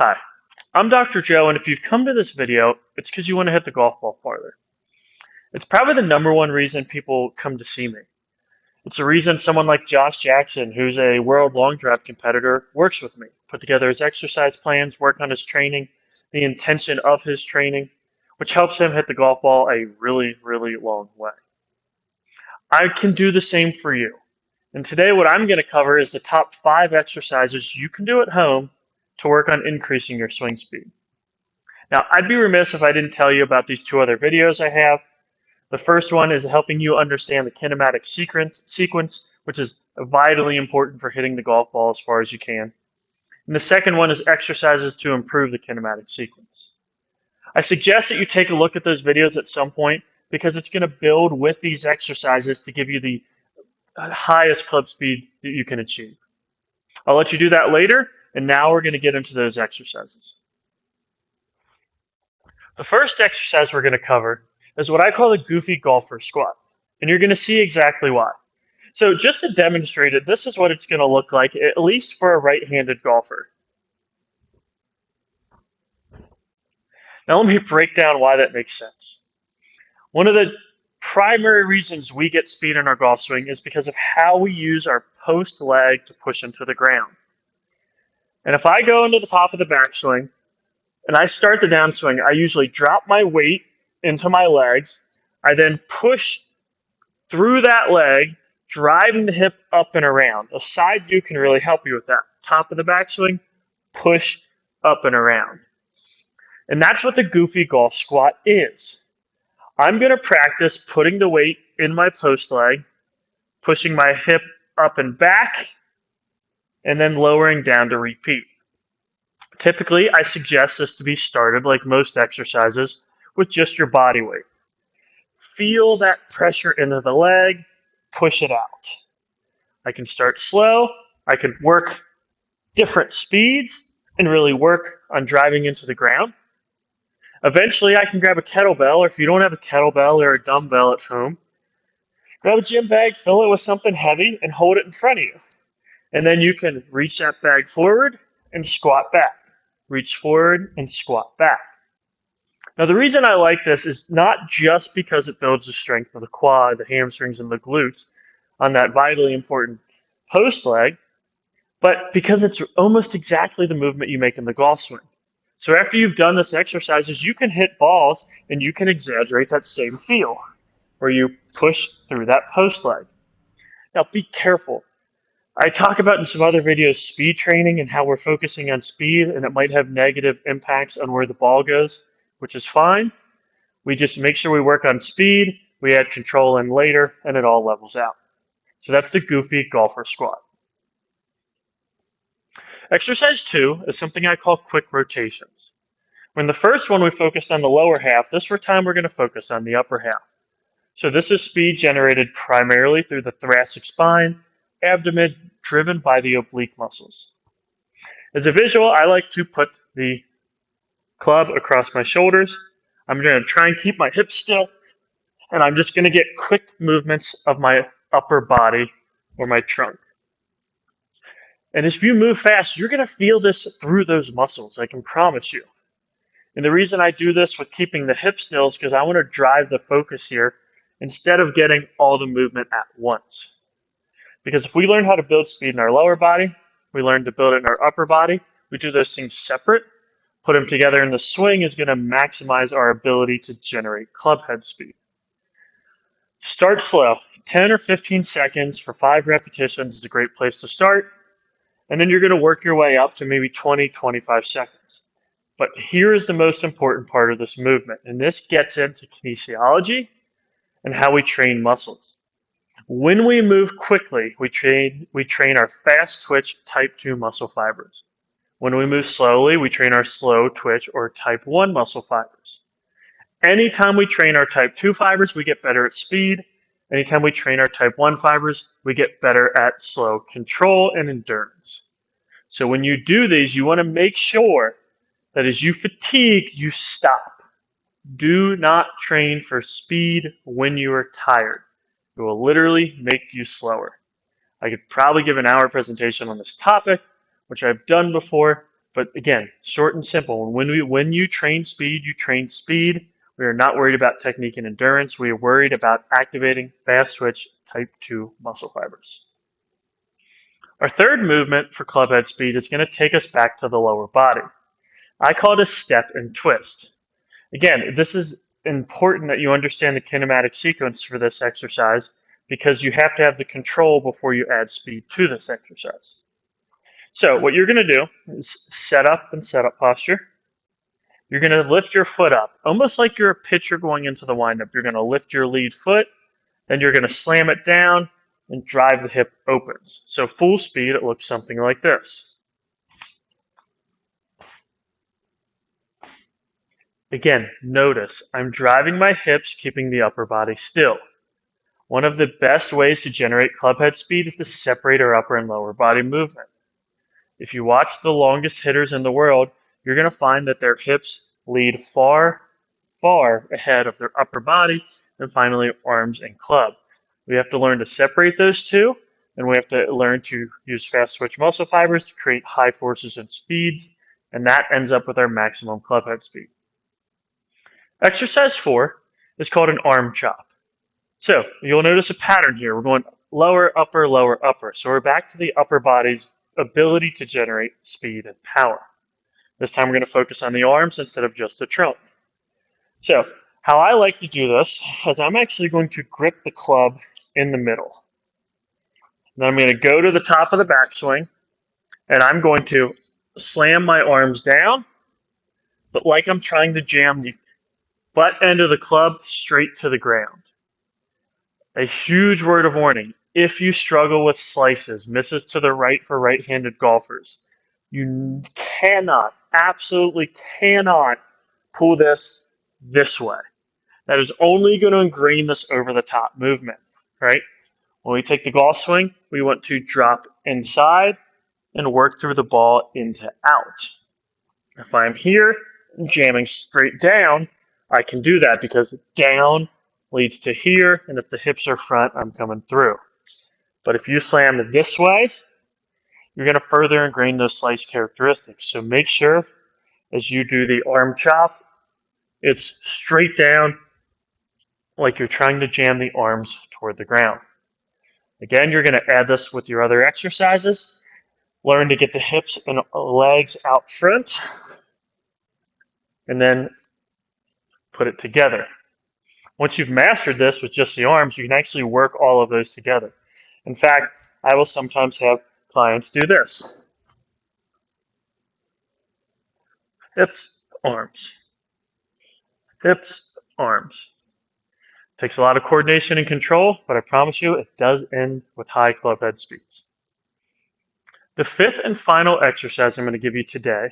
Hi, I'm Dr. Joe, and if you've come to this video, it's because you want to hit the golf ball farther. It's probably the number one reason people come to see me. It's the reason someone like Josh Jackson, who's a world long drive competitor, works with me, put together his exercise plans, work on his training, the intention of his training, which helps him hit the golf ball a really, really long way. I can do the same for you. And today what I'm going to cover is the top 5 exercises you can do at home to work on increasing your swing speed. Now, I'd be remiss if I didn't tell you about these 2 other videos I have. The first one is helping you understand the kinematic sequence, which is vitally important for hitting the golf ball as far as you can. And the second one is exercises to improve the kinematic sequence. I suggest that you take a look at those videos at some point because it's going to build with these exercises to give you the highest club speed that you can achieve. I'll let you do that later, and now we're going to get into those exercises. The first exercise we're going to cover is what I call the goofy golfer squat, and you're going to see exactly why. So just to demonstrate it, this is what it's going to look like, at least for a right-handed golfer. Now let me break down why that makes sense. One of the primary reasons we get speed in our golf swing is because of how we use our post leg to push into the ground. And if I go into the top of the backswing and I start the downswing, I usually drop my weight into my legs. I then push through that leg, driving the hip up and around. A side view can really help you with that. Top of the backswing, push up and around. And that's what the goofy golf squat is. I'm going to practice putting the weight in my post leg, pushing my hip up and back, and then lowering down to repeat. Typically, I suggest this to be started, like most exercises, with just your body weight. Feel that pressure into the leg, push it out. I can start slow, I can work different speeds, and really work on driving into the ground. Eventually, I can grab a kettlebell, or if you don't have a kettlebell or a dumbbell at home, grab a gym bag, fill it with something heavy, and hold it in front of you. And then you can reach that bag forward and squat back. Reach forward and squat back. Now, the reason I like this is not just because it builds the strength of the quad, the hamstrings, and the glutes on that vitally important post leg, but because it's almost exactly the movement you make in the golf swing. So after you've done this exercises, you can hit balls and you can exaggerate that same feel where you push through that post leg. Now be careful. I talk about in some other videos speed training and how we're focusing on speed and it might have negative impacts on where the ball goes, which is fine. We just make sure we work on speed, we add control in later, and it all levels out. So that's the goofy golfer squat. Exercise 2 is something I call quick rotations. When the first one we focused on the lower half, this time we're going to focus on the upper half. So this is speed generated primarily through the thoracic spine, abdomen, driven by the oblique muscles. As a visual, I like to put the club across my shoulders. I'm going to try and keep my hips still, and I'm just going to get quick movements of my upper body or my trunk. And if you move fast, you're going to feel this through those muscles, I can promise you. And the reason I do this with keeping the hips still is because I want to drive the focus here instead of getting all the movement at once. Because if we learn how to build speed in our lower body, we learn to build it in our upper body. We do those things separate. Put them together in the swing is going to maximize our ability to generate club head speed. Start slow. 10 or 15 seconds for 5 repetitions is a great place to start. And then you're going to work your way up to maybe 20, 25 seconds. But here is the most important part of this movement, and this gets into kinesiology and how we train muscles. When we move quickly, we train our fast twitch type 2 muscle fibers. When we move slowly, we train our slow twitch or type 1 muscle fibers. Anytime we train our type 2 fibers, we get better at speed. Anytime we train our type 1 fibers, we get better at slow control and endurance. So when you do these, you want to make sure that as you fatigue, you stop. Do not train for speed when you are tired. It will literally make you slower. I could probably give an hour presentation on this topic, which I've done before, But again, short and simple. When you train speed, you train speed. We are not worried about technique and endurance. We are worried about activating fast twitch type 2 muscle fibers. Our third movement for club head speed is going to take us back to the lower body. I call it a step and twist. Again, this is important that you understand the kinematic sequence for this exercise because you have to have the control before you add speed to this exercise. So what you're going to do is set up posture. You're going to lift your foot up, almost like you're a pitcher going into the windup. You're going to lift your lead foot, then you're going to slam it down and drive the hip opens. So full speed, it looks something like this. Again, notice I'm driving my hips, keeping the upper body still. One of the best ways to generate club head speed is to separate our upper and lower body movement. If you watch the longest hitters in the world, you're going to find that their hips lead far, far ahead of their upper body, and finally arms and club. We have to learn to separate those two, and we have to learn to use fast twitch muscle fibers to create high forces and speeds, and that ends up with our maximum club head speed. Exercise 4 is called an arm chop. So you'll notice a pattern here. We're going lower, upper, lower, upper. So we're back to the upper body's ability to generate speed and power. This time we're going to focus on the arms instead of just the trunk. So how I like to do this is I'm actually going to grip the club in the middle. Then I'm going to go to the top of the backswing, and I'm going to slam my arms down, but like I'm trying to jam the butt end of the club straight to the ground. A huge word of warning: if you struggle with slices, misses to the right for right-handed golfers, you cannot, absolutely cannot pull this way. That is only going to ingrain this over-the-top movement, right? When we take the golf swing, we want to drop inside and work through the ball into out. If I'm here jamming straight down, I can do that because down leads to here, and if the hips are front, I'm coming through. But if you slam this way, you're going to further ingrain those slice characteristics. So make sure as you do the arm chop, it's straight down like you're trying to jam the arms toward the ground. Again, you're going to add this with your other exercises. Learn to get the hips and legs out front, and then put it together. Once you've mastered this with just the arms, you can actually work all of those together. In fact, I will sometimes have clients do this. Hips, arms. Hips, arms. Takes a lot of coordination and control, but I promise you it does end with high club head speeds. The fifth and final exercise I'm going to give you today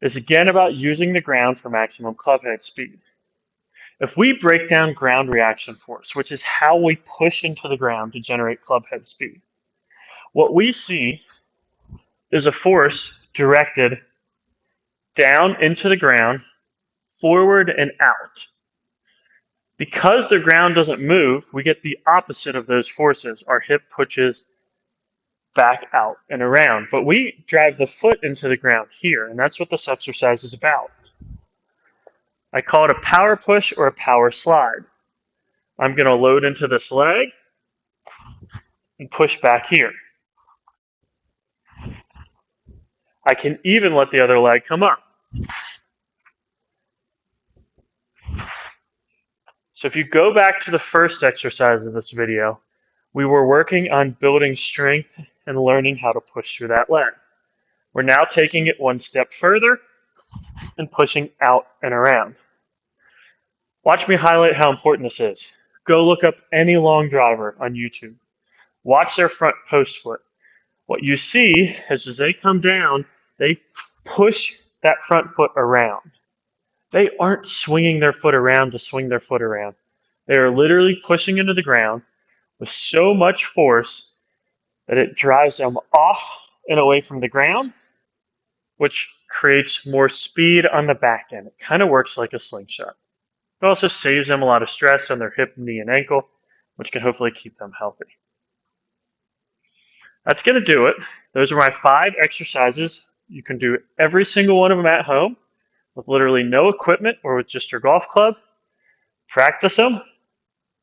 is again about using the ground for maximum club head speed. If we break down ground reaction force, which is how we push into the ground to generate club head speed, what we see is a force directed down into the ground, forward and out. Because the ground doesn't move, we get the opposite of those forces. Our hip pushes back out and around. But we drive the foot into the ground here, and that's what this exercise is about. I call it a power push or a power slide. I'm going to load into this leg and push back here. I can even let the other leg come up. So if you go back to the first exercise of this video, we were working on building strength and learning how to push through that leg. We're now taking it one step further and pushing out and around. Watch me highlight how important this is. Go look up any long driver on YouTube. Watch their front post foot. What you see is as they come down, they push that front foot around. They aren't swinging their foot around to swing their foot around. They are literally pushing into the ground with so much force that it drives them off and away from the ground, which creates more speed on the back end. It kind of works like a slingshot. It also saves them a lot of stress on their hip, knee, and ankle, which can hopefully keep them healthy. That's going to do it. Those are my 5 exercises You can do every single one of them at home with literally no equipment or with just your golf club. Practice them.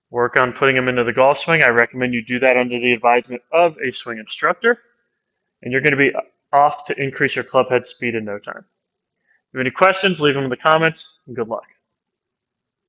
Work on putting them into the golf swing. I recommend you do that under the advisement of a swing instructor, and you're going to be off to increase your club head speed in no time. If you have any questions, leave them in the comments, and good luck.